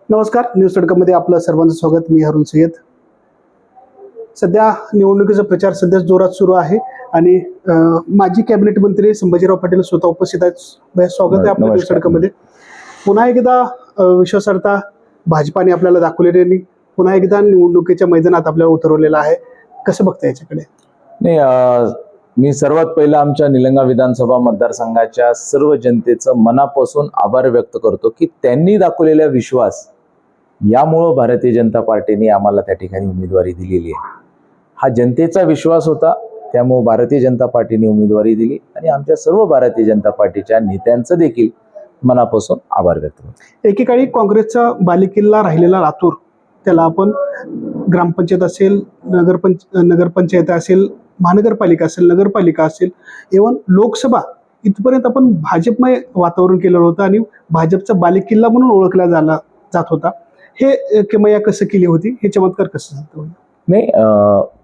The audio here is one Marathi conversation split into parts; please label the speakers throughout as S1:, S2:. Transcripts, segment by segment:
S1: नमस्कार, न्यूज तडकामध्ये आपलं सर्वांचं स्वागत. मी हरुण सय्यद. सध्या निवडणुकीचा प्रचार सध्या जोरात सुरू आहे आणि माजी कॅबिनेट मंत्री संभाजीराव पाटील स्वतः उपस्थित आहेत. स्वागत आहे आपल्या न्यूज तडकामध्ये. पुन्हा एकदा विश्वासार्हता भाजपाने आपल्याला दाखवलेली आणि पुन्हा एकदा निवडणुकीच्या मैदानात आपल्याला उतरवलेला आहे. कसं बघता याच्याकडे?
S2: नाही, मी सर्वात पहिला आमच्या निलंगा विधानसभा मतदारसंघाच्या सर्व जनतेचं मनापासून आभार व्यक्त करतो की त्यांनी दाखवलेला विश्वास, यामुळं भारतीय जनता पार्टीने आम्हाला त्या ठिकाणी उमेदवारी दिलेली आहे. हा जनतेचा विश्वास होता, त्यामुळे भारतीय जनता पार्टीने उमेदवारी दिली आणि आमच्या सर्व भारतीय जनता पार्टीच्या नेत्यांचं देखील मनापासून आभार व्यक्त करतो.
S1: एकेकाळी काँग्रेसचा बालेकिल्ला राहिलेला लातूर, त्याला आपण ग्रामपंचायत असेल, नगरपंचायत असेल, महानगरपालिका असेल, नगरपालिका असेल, इव्हन लोकसभा इथपर्यंत आपण भाजपमय वातावरण केलं होतं आणि भाजपचा बालेकिल्ला म्हणून ओळखला जात होता. हे किमया कसं केली होती, हे चमत्कार कसं झालं?
S2: नाही,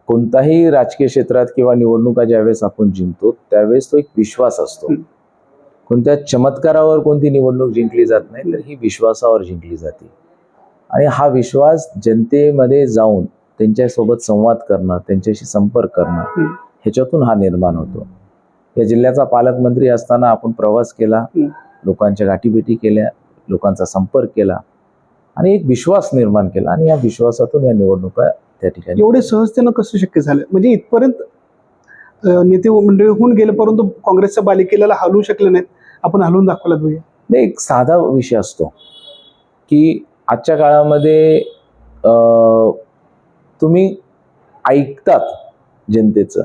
S2: कोणताही राजकीय क्षेत्रात किंवा निवडणुका ज्यावेळेस आपण जिंकतो त्यावेळेस तो एक विश्वास असतो. कोणत्या चमत्कारावर कोणती निवडणूक जिंकली जात नाही, तर ही विश्वासावर जिंकली जाते. आणि हा विश्वास जनतेमध्ये जाऊन त्यांच्यासोबत संवाद करणं, त्यांच्याशी संपर्क करणं, ह्याच्यातून हा निर्माण होतो. या जिल्ह्याचा पालकमंत्री असताना आपण प्रवास केला, लोकांच्या गाठीभेटी केल्या, लोकांचा संपर्क केला आणि एक विश्वास निर्माण केला आणि या विश्वासातून या निवडणुका त्या ठिकाणी.
S1: एवढे सहजतेनं कसं शक्य झालं? म्हणजे इथपर्यंत नेते मंडळी होऊन गेले परंतु काँग्रेसच्या बालेकिल्ल्याला हलवू शकले नाहीत, आपण हलवून दाखवला.
S2: नाही, एक साधा विषय असतो की आजच्या काळामध्ये तुम्ही ऐकतात जनतेचं,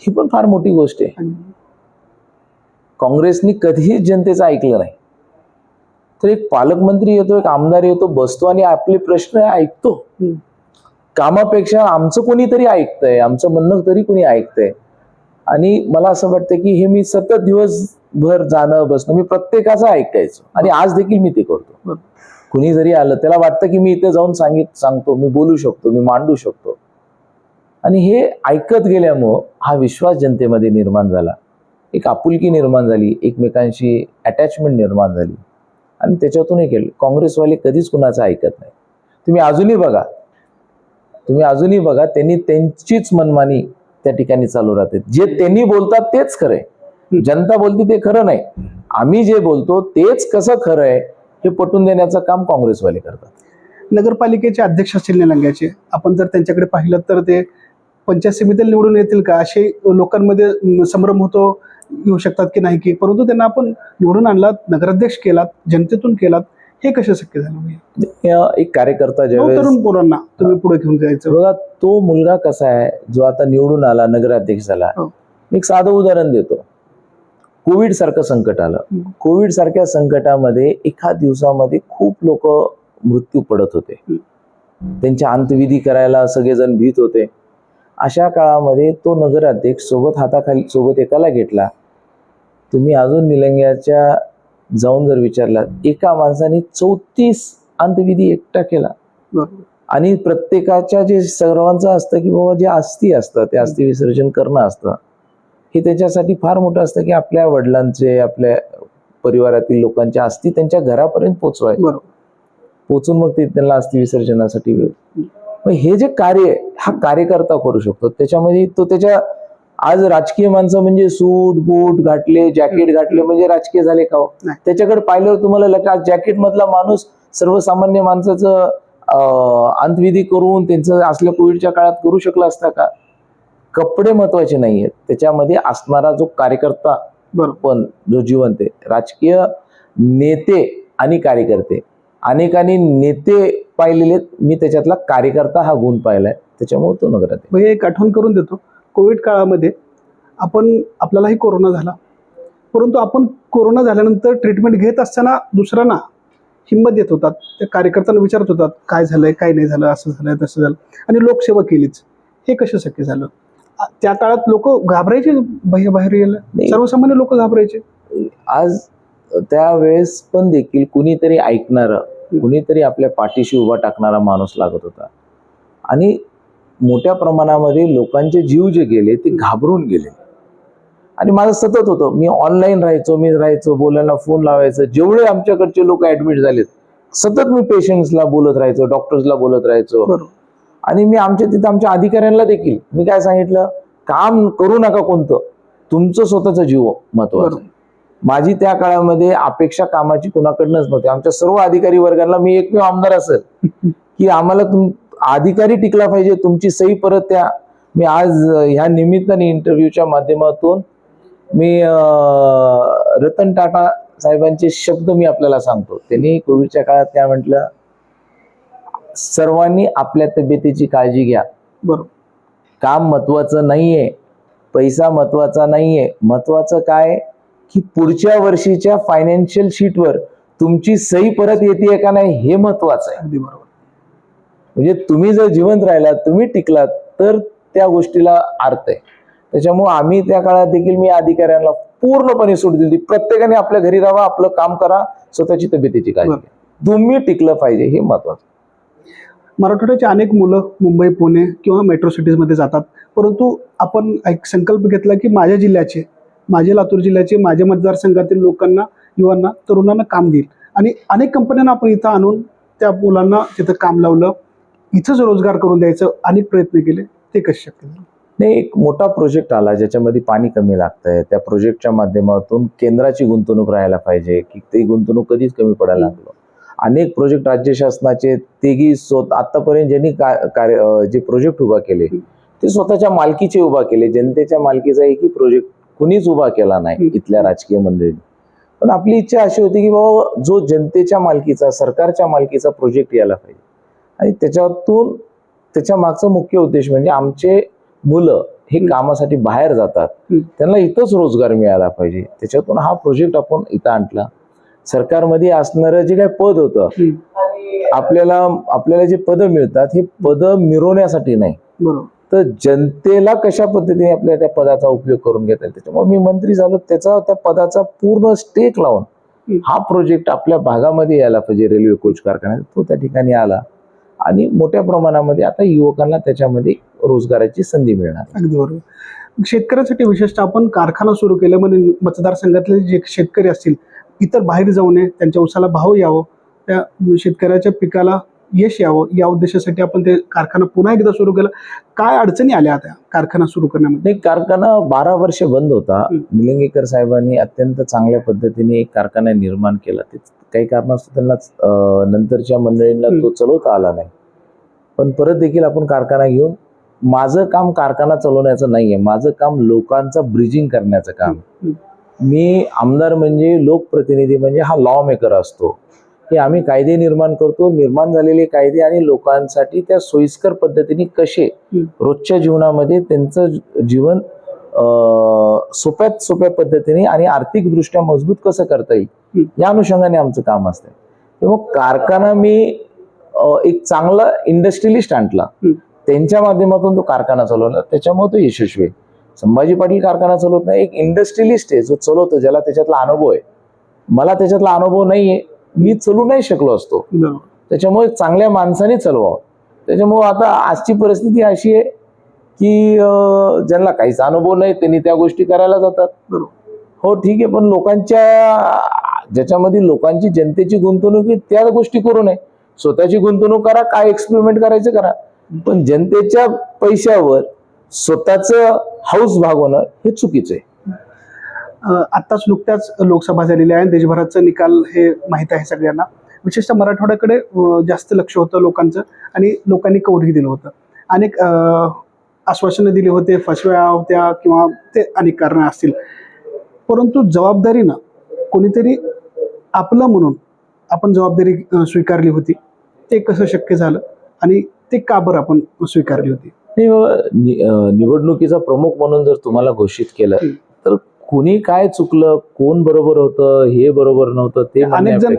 S2: ही पण फार मोठी गोष्ट आहे. काँग्रेसनी कधीही जनतेचं ऐकलं नाही. तर एक पालकमंत्री येतो, एक आमदार येतो, बसतो आणि आपले प्रश्न ऐकतो. कामापेक्षा आमचं कोणीतरी ऐकतंय, आमचं म्हणणं तरी कोणी ऐकतंय. आणि मला असं वाटतं की हे मी सतत दिवसभर जाणं बसणं, मी प्रत्येकाचं ऐकायचो आणि आज देखील मी ते करतो. कुणी जरी आलं त्याला वाटतं की मी इथे जाऊन सांगतो, मी बोलू शकतो, मी मांडू शकतो. आणि हे ऐकत गेल्यामुळं हा विश्वास जनतेमध्ये निर्माण झाला, एक आपुलकी निर्माण झाली, एकमेकांशी अटॅचमेंट निर्माण झाली आणि त्याच्यातून हे केलं. काँग्रेसवाले कधीच कुणाचं ऐकत नाही. तुम्ही अजूनही बघा, त्यांनी त्यांचीच मनमानी त्या ठिकाणी चालू राहते. जे त्यांनी बोलतात तेच खरंय, जनता बोलते ते खरं नाही. आम्ही जे बोलतो तेच कसं खरं आहे हे पटवून देण्याचं काम काँग्रेसवाले करतात.
S1: नगरपालिकेचे अध्यक्ष असतील निलंग्याचे, आपण जर त्यांच्याकडे पाहिलं तर ते पंचायत समितीला निवडून येतील का असे लोकांमध्ये संभ्रम येऊ शकतात की नाही की, परंतु त्यांना आपण निवडून आणलात, नगराध्यक्ष केलात, जनतेतून केलात, हे कसं शक्य झालं?
S2: एक कार्यकर्ता ज्यावेळेस
S1: तरुण पोरांना तुम्ही पुढे घेऊन जायचं
S2: बघा, तो मुलगा कसा आहे जो आता निवडून आला, नगराध्यक्ष झाला. एक साधं उदाहरण देतो. कोविड सारखं संकट आलं. कोविड सारख्या संकटामध्ये एका दिवसामध्ये खूप लोक मृत्यू पडत होते. त्यांच्या अंत्यविधी करायला सगळेजण भीत होते. अशा काळामध्ये तो नगराध्यक्ष सोबत एकाला घेतला. तुम्ही अजून निलंग्याच्या जाऊन जर विचारला, एका माणसाने 34 अंत्यविधी एकटा केला. आणि प्रत्येकाच्या जे सर्वांचं असतं की बाबा जे अस्थी असतं ते अस्थि विसर्जन करणं असतं, हे त्याच्यासाठी फार मोठं असतं की आपल्या वडिलांचे, आपल्या परिवारातील लोकांच्या अस्थी त्यांच्या घरापर्यंत पोचून मग ते त्यांना अस्थि विसर्जनासाठी मग हे जे कार्य हा कार्यकर्ता करू शकतो. त्याच्यामध्ये तो त्याच्या आज राजकीय माणसं म्हणजे सूट बूट घातले, जॅकेट घातले म्हणजे राजकीय झाले का? त्याच्याकडे पाहिल्यावर तुम्हाला लगेच जॅकेट मधला माणूस सर्वसामान्य माणसाचं अंत्यविधी करून त्यांचं असल्या कोविडच्या काळात करू शकला असता का? कपडे महत्वाचे नाहीयेत, त्याच्यामध्ये असणारा जो कार्यकर्ता पण जो जिवंत आहे. राजकीय नेते आणि कार्यकर्ते, अनेकांनी नेते पाहिलेले, मी त्याच्यातला कार्यकर्ता हा गुण पाहिलाय, त्याच्यामुळे तो नगराध्यक्ष.
S1: एक आठवण करून देतो. कोविड काळामध्ये आपल्यालाही कोरोना झाला, परंतु आपण कोरोना झाल्यानंतर ट्रीटमेंट घेत असताना दुसऱ्यांना हिंमत देत होतात, त्या कार्यकर्त्यांना विचारत होतात काय झालंय, काय नाही झालं, असं झालंय, तसं झालं, आणि लोकसेवा केलीच. हे कसं शक्य झालं? त्या काळात लोक घाबरायचे, बाहेर यायला सर्वसामान्य लोक घाबरायचे.
S2: आज त्यावेळेस पण देखील कुणीतरी ऐकणारं, कुणीतरी आपल्या पाठीशी उभा टाकणारा माणूस लागत होता. आणि मोठ्या प्रमाणामध्ये लोकांचे जीव जे गेले ते घाबरून गेले. आणि माझं सतत होतं, मी ऑनलाईन राहायचो, बोलायला फोन लावायचं. जेवढे आमच्याकडचे लोक ऍडमिट झालेत सतत मी पेशंट्सला बोलत राहायचो, डॉक्टर्सला बोलत राहायचो.
S1: बरोबर.
S2: आणि मी तिथं आमच्या अधिकाऱ्यांना देखील मी काय सांगितलं, काम करू नका कोणतं, तुमचं स्वतःचा जीव महत्वाचं. माझी त्या काळामध्ये अपेक्षा कामाची कुणाकडनंच नव्हती. आमच्या सर्व अधिकारी वर्गाला मी एकमेव आमदार असेल की आम्हाला अधिकारी टिकला पाहिजे, तुमची सही परत त्या. मी आज ह्या निमित्ताने इंटरव्ह्यूच्या माध्यमातून मी रतन टाटा साहेबांचे शब्द मी आपल्याला सांगतो. त्यांनी कोविडच्या काळात काय म्हटलं, सर्वांनी आपल्या तब्येतीची काळजी घ्या.
S1: बरोबर.
S2: काम महत्वाचं नाहीये, पैसा महत्वाचा नाहीये, महत्वाचं काय की पुढच्या वर्षीच्या फायनान्शियल शीटवर तुमची सही परत येते का नाही हे महत्वाचं आहे.
S1: अगदी बरोबर.
S2: म्हणजे तुम्ही जर जिवंत राहिलात, तुम्ही टिकलात, तर त्या गोष्टीला अर्थ आहे. त्याच्यामुळे आम्ही त्या काळात देखील मी अधिकाऱ्यांना पूर्णपणे सूट दिली, प्रत्येकाने आपल्या घरी राहा, आपलं काम करा, स्वतःची तब्येतीची काळजी घ्या, तुम्ही टिकलं पाहिजे हे महत्वाचं.
S1: मराठवाड्याची अनेक मुलं मुंबई, पुणे किंवा मेट्रो सिटीजमध्ये जातात, परंतु आपण एक संकल्प घेतला की माझ्या जिल्ह्याचे, माझे लातूर जिल्ह्याचे, माझ्या मतदारसंघातील लोकांना, युवांना, तरुणांना काम देईल. आणि अनेक कंपन्यांना आपण इथं आणून त्या मुलांना तिथं काम लावलं, इथंच रोजगार करून द्यायचं अनेक प्रयत्न केले. ते कसे शक्य झाले?
S2: नाही, एक मोठा प्रोजेक्ट आला ज्याच्यामध्ये पाणी कमी लागतंय. त्या प्रोजेक्टच्या माध्यमातून केंद्राची गुंतवणूक राहायला पाहिजे की ती गुंतवणूक कधीच कमी पडायला लागलो. अनेक प्रोजेक्ट राज्य शासनाचे तेही आतापर्यंत ज्यांनी जे प्रोजेक्ट उभा केले ते स्वतःच्या मालकीचे उभा केले. जनतेच्या मालकीचा एकही प्रोजेक्ट कुणीच उभा केला नाही इथल्या राजकीय मंडळींनी. पण आपली इच्छा अशी होती की बाबा जो जनतेच्या मालकीचा, सरकारच्या मालकीचा प्रोजेक्ट यायला पाहिजे. आणि त्याच्या मागचा मुख्य उद्देश म्हणजे आमचे मुलं हे कामासाठी बाहेर जातात, त्यांना इथंच रोजगार मिळाला पाहिजे. त्याच्यातून हा प्रोजेक्ट आपण इथं आणला. सरकारमध्ये असणारं जे काही पद होतं, आपल्याला जे पद मिळतात हे पद मिरवण्यासाठी नाही, तर जनतेला कशा पद्धतीने आपल्या त्या पदाचा उपयोग करून घेता येईल. त्याच्यामुळे मी मंत्री झालो, त्या पदाचा पूर्ण स्टेक लावून हा प्रोजेक्ट आपल्या भागामध्ये यायला पाहिजे. रेल्वे कोच कारखान्यात तो त्या ठिकाणी आला आणि मोठ्या प्रमाणामध्ये आता युवकांना त्याच्यामध्ये रोजगाराची संधी मिळणार.
S1: अगदी बरोबर. शेतकऱ्यांसाठी विशेषतः आपण कारखाना सुरू केला म्हणजे मतदारसंघातले जे शेतकरी असतील, इतर बाहेर जाऊ नये, त्यांच्या उसाला भाव यावं, त्या शेतकऱ्याच्या पिकाला यश यावं, या उद्देशासाठी आपण ते कारखाना पुन्हा एकदा सुरू केला. काय अडचणी आल्या त्या कारखाना सुरू करण्यामध्ये?
S2: कारखाना 12 वर्ष बंद होता. निलंगेकर साहेबांनी अत्यंत चांगल्या पद्धतीने एक कारखाना निर्माण केला. काही कारणास्तव त्यांना नंतरच्या मंडळींना तो चालवता आला नाही. पण परत देखील आपण कारखाना घेऊन, माझं काम कारखाना चालवण्याचं नाहीये, माझं काम लोकांचं ब्रिजिंग करण्याचं काम. मी आमदार म्हणजे, लोकप्रतिनिधी म्हणजे हा लॉ मेकर असतो की आम्ही कायदे निर्माण करतो. निर्माण झालेले कायदे आणि लोकांसाठी त्या सोयीस्कर पद्धतीने कसे रोजच्या जीवनामध्ये त्यांचं जीवन सोप्यात सोप्या पद्धतीने आणि आर्थिकदृष्ट्या मजबूत कसं करता येईल या अनुषंगाने आमचं काम असतं. तेव्हा कारखाना मी एक चांगला इंडस्ट्रियलिस्ट आणला, त्यांच्या माध्यमातून तो कारखाना चालवला, त्याच्यामुळे तो यशस्वी आहे. संभाजी पाटील कारखाना चालवत नाही, एक इंडस्ट्रियलिस्ट आहे जो चालवतो, ज्याला त्याच्यातला अनुभव आहे. मला त्याच्यातला अनुभव नाहीये, मी चालू नाही शकलो असतो. त्याच्यामुळे चांगल्या माणसाने चालवावं. त्याच्यामुळे आता आजची परिस्थिती अशी आहे की ज्यांना काहीच अनुभव नाही त्यांनी त्या गोष्टी करायला जातात. हो ठीक आहे, पण ज्याच्यामध्ये लोकांची, जनतेची गुंतवणूक आहे त्या गोष्टी करू नये. स्वतःची गुंतवणूक करा, काय एक्सपेरिमेंट करायचं करा, पण जनतेच्या पैशावर स्वतःच हाऊस भागवणं हे चुकीचं आहे.
S1: आत्ताच नुकत्याच लोकसभा झालेली आहे, देशभराचा निकाल हे माहीत आहे सगळ्यांना. विशेषतः मराठवाड्याकडे जास्त लक्ष होतं लोकांचं आणि लोकांनी कौलही दिलं होतं. अनेक आश्वासनं दिली होते, फसव्या होत्या किंवा ते अनेक कारणं असतील. परंतु जबाबदारीनं कोणीतरी आपलं म्हणून आपण जबाबदारी स्वीकारली होती. ते कसं शक्य झालं आणि ते का बरं आपण स्वीकारली होती?
S2: निवडणुकीचा प्रमुख म्हणून जर तुम्हाला घोषित केलं तर कुणी काय चुकलं, कोण बरोबर होतं, हे बरोबर नव्हतं ते
S1: अनेक जण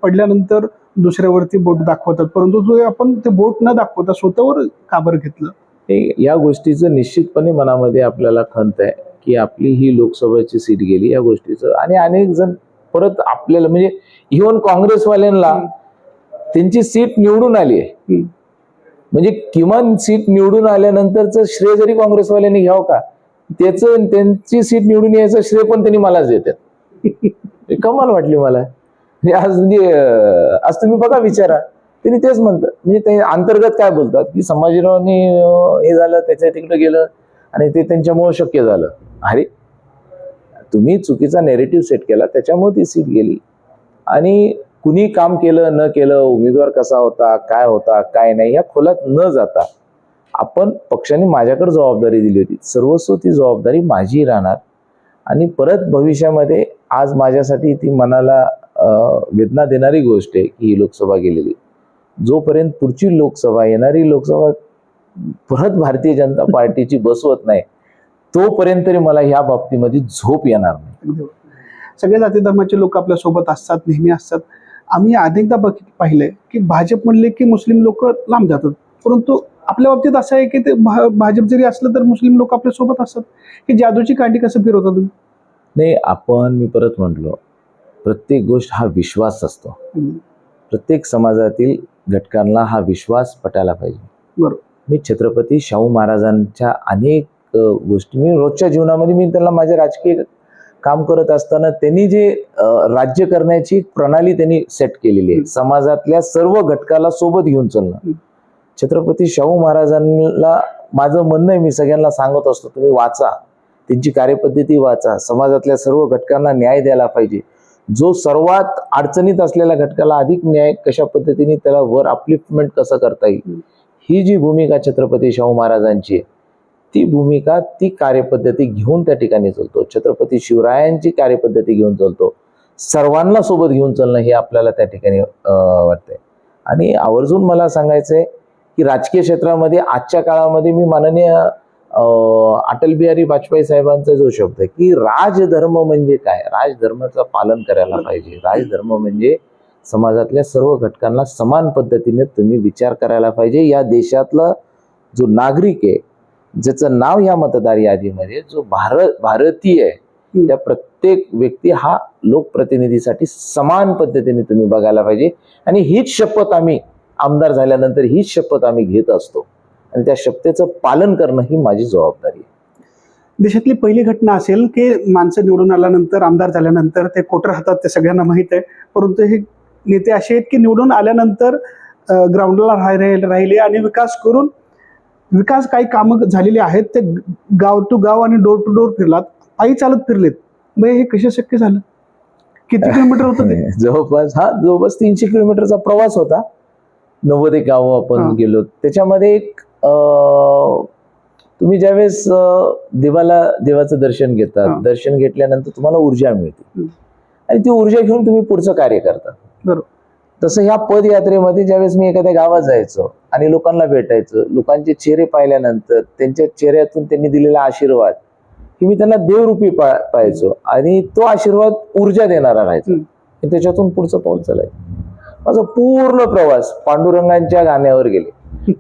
S1: पडल्यानंतर दुसऱ्यावरती बोट दाखवतात, परंतु आपण ते बोट न दाखवता स्वतःवर का बरं घेतलं?
S2: या गोष्टीचं निश्चितपणे मनामध्ये आपल्याला खंत आहे की आपली ही लोकसभेची सीट गेली या गोष्टीचं. आणि अनेक जण परत आपल्याला, म्हणजे इव्हन काँग्रेसवाल्यांना त्यांची सीट निवडून आली आहे, म्हणजे किमान सीट निवडून आल्यानंतरचं श्रेय जरी काँग्रेसवाल्यांनी घ्यावं का, त्यांची सीट निवडून यायचं श्रेय पण त्यांनी मलाच देतात. कमाल वाटली मला. आज तुम्ही बघा विचारा, त्यांनी तेच म्हणतात. म्हणजे ते अंतर्गत काय बोलतात की संभाजीरावांनी हे झालं, त्याच्या तिकडे गेलं आणि ते त्यांच्यामुळे शक्य झालं. अरे तुम्ही चुकीचा नेरेटिव्ह सेट केला, त्याच्यामुळे ती सीट गेली. आणि कुणी काम केलं न केलं, उमेदवार कसा होता, काय नाही, या खोलात न जाता आपण पक्षाने माझ्याकडे जबाबदारी दिली होती, सर्वस्व ती जबाबदारी माझी राहणार. आणि परत भविष्यामध्ये आज माझ्यासाठी ती मनाला वेदना देणारी गोष्ट आहे की ही लोकसभा गेलेली. जोपर्यंत पुढची लोकसभा, येणारी लोकसभा परत भारतीय जनता पार्टीची बसवत नाही, तोपर्यंत तरी मला ह्या बाबतीमध्ये झोप येणार नाही.
S1: सगळ्या जाती धर्माचे लोक आपल्या सोबत असतात, नेहमी असतात. आम्ही अनेकदा पाहिलंय की भाजप म्हणले की मुस्लिम लोक लांब जातात, परंतु आपल्या बाबतीत असं आहे की ते भाजप जरी असलं तर मुस्लिम लोक आपल्या सोबत असतात. ही जादूची कांडी कसं फिरवता तुम्ही?
S2: नाही, मी परत म्हटलो, प्रत्येक गोष्ट हा विश्वास असतो. प्रत्येक समाजातील घटकांना हा विश्वास पटायला पाहिजे.
S1: बरोबर.
S2: मी छत्रपती शाहू महाराजांच्या अनेक गोष्टी मी रोजच्या जीवनामध्ये मी त्यांना माझे राजकीय काम करत असताना त्यांनी जे राज्य करण्याची प्रणाली त्यांनी सेट केलेली आहे, समाजातल्या सर्व घटकाला सोबत घेऊन चालणं. छत्रपती शाहू महाराजांना माझं म्हणणं आहे, मी सगळ्यांना सांगत असतो, तुम्ही वाचा, त्यांची कार्यपद्धती वाचा. समाजातल्या सर्व घटकांना न्याय द्यायला पाहिजे. जो सर्वात अडचणीत असलेल्या घटकाला अधिक न्याय कशा पद्धतीने त्याला वर अपलिफ्टमेंट कसं करता येईल, ही जी भूमिका छत्रपती शाहू महाराजांची आहे, ती भूमिका, ती कार्यपद्धती घेऊन त्या ठिकाणी चालतो. छत्रपती शिवरायांची कार्यपद्धती घेऊन चालतो. सर्वांना सोबत घेऊन चालणं हे आपल्याला त्या ठिकाणी वाटतंय. आणि आवर्जून मला सांगायचंय की राजकीय क्षेत्रामध्ये आजच्या काळामध्ये मी माननीय अटल बिहारी वाजपेयी साहेबांचा जो शब्द आहे की राजधर्म म्हणजे काय, राजधर्माचं पालन करायला पाहिजे. राजधर्म म्हणजे समाजातल्या सर्व घटकांना समान पद्धतीने तुम्ही विचार करायला पाहिजे. या देशातला जो नागरिक आहे, ज्याचं नाव या मतदार यादीमध्ये जो भारतीय आहे, त्या प्रत्येक व्यक्ती हा लोकप्रतिनिधीसाठी समान पद्धतीने तुम्ही बघायला पाहिजे. आणि हीच शपथ आम्ही आमदार झाल्यानंतर हीच शपथ आम्ही घेत असतो आणि त्या शपथेचं पालन करणं ही माझी जबाबदारी आहे.
S1: देशातली पहिली घटना असेल की माणसं निवडून आल्यानंतर, आमदार झाल्यानंतर ते खोटं राहतात, ते सगळ्यांना माहीत आहे. परंतु हे नेते असे आहेत की निवडून आल्यानंतर ग्राउंडला राहिले आणि विकास काही कामं झालेली आहेत, ते गाव टू गाव आणि डोर टू डोर फिरलात, पायी चालत फिरलेत. मग हे कसे शक्य झालं? किती किलोमीटर होतं ते?
S2: जवळपास 300 किलोमीटरचा प्रवास होता. 90 गावं आपण गेलो. त्याच्यामध्ये एक तुम्ही ज्यावेळेस देवाचं दर्शन घेतात, दर्शन घेतल्यानंतर तुम्हाला ऊर्जा मिळते आणि ती ऊर्जा घेऊन तुम्ही पुढचं कार्य करता.
S1: बरोबर.
S2: तसं ह्या पदयात्रेमध्ये ज्यावेळेस मी एखाद्या गावात जायचो आणि लोकांना भेटायचं, लोकांचे चेहरे पाहिल्यानंतर त्यांच्या चेहऱ्यातून त्यांनी दिलेला आशीर्वाद की मी त्यांना देवरूपी पाहायचो आणि तो आशीर्वाद ऊर्जा देणारा राहायचा. त्याच्यातून पुढचं पाऊल चालायचं. माझा पूर्ण प्रवास पांडुरंगांच्या गाण्यावर गेले,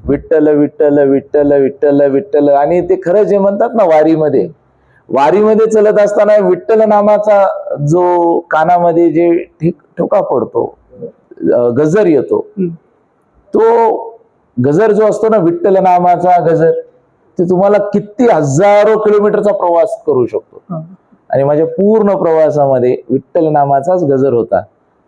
S2: विठ्ठल विठ्ठल विठ्ठल विठ्ठल विठ्ठल. आणि ते खरं जे म्हणतात ना, वारीमध्ये चलत असताना विठ्ठल नामाचा जो कानामध्ये जे ठोका पडतो, गजर येतो, तो गजर जो असतो ना, विठ्ठल नामाचा गजर, ते तुम्हाला किती हजारो किलोमीटरचा प्रवास करू शकतो. आणि माझ्या पूर्ण प्रवासामध्ये विठ्ठल नामाचाच गजर होता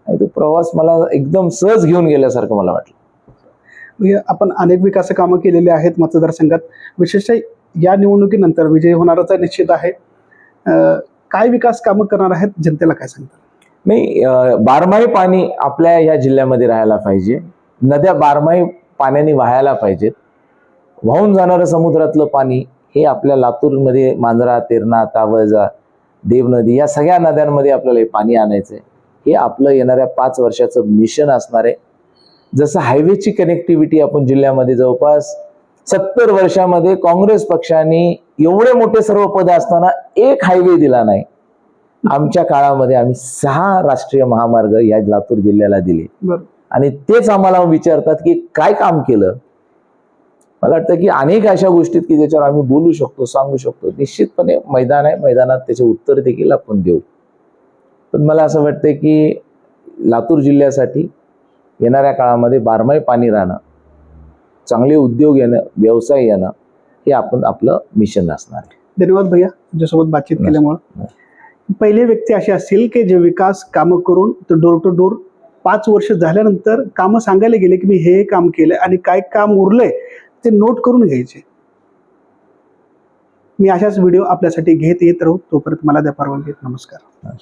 S2: आणि तो प्रवास मला एकदम सहज घेऊन गेल्यासारखं मला वाटलं.
S1: आपण अनेक विकास कामं केलेली आहेत मतदारसंघात. विशेषतः या निवडणुकीनंतर विजय होणाराचा निश्चित आहे. काय विकास कामं करणार आहेत, जनतेला काय सांगतात?
S2: नाही, बारमाही पाणी आपल्या या जिल्ह्यामध्ये राहायला पाहिजे. नद्या बारमाही पाण्याने वाहायला पाहिजेत. वाहून जाणारं समुद्रातलं पाणी हे आपल्या लातूरमध्ये मांजरा, तेरणा, तावजा, देवनदी या सगळ्या नद्यांमध्ये आपल्याला हे पाणी आणायचंय. हे आपलं येणाऱ्या 5 वर्षाचं मिशन असणार आहे. जसं हायवेची कनेक्टिव्हिटी आपण जिल्ह्यामध्ये जवळपास 70 वर्षामध्ये काँग्रेस पक्षाने एवढे मोठे सर्व पद असताना एक हायवे दिला नाही. आमच्या काळामध्ये आम्ही 6 राष्ट्रीय महामार्ग या लातूर जिल्ह्याला दिले आणि तेच आम्हाला विचारतात की काय काम केलं. मला वाटतं की अनेक अशा गोष्टीत की ज्याच्यावर आम्ही बोलू शकतो, सांगू शकतो. निश्चितपणे मैदान आहे, मैदानात त्याचे उत्तर देखील आपण देऊ. पण मला असं वाटतं की लातूर जिल्ह्यासाठी येणाऱ्या काळामध्ये बारमाही पाणी राहणं, चांगले उद्योग येणं, व्यवसाय येणं हे आपलं मिशन असणार आहे.
S1: धन्यवाद भैया, तुमच्यासोबत बातचीत केल्यामुळे. पहिले व्यक्ती असे असतील की जे विकास कामं करून डोर टू डोर 5 वर्ष झाल्यानंतर कामं सांगायला गेले की मी हे काम केलंय आणि काय काम उरलंय ते नोट करून घ्यायचे. मी अशाच व्हिडिओ आपल्यासाठी घेत येत राहू. तोपर्यंत मला द्या परवानगी. नमस्कार.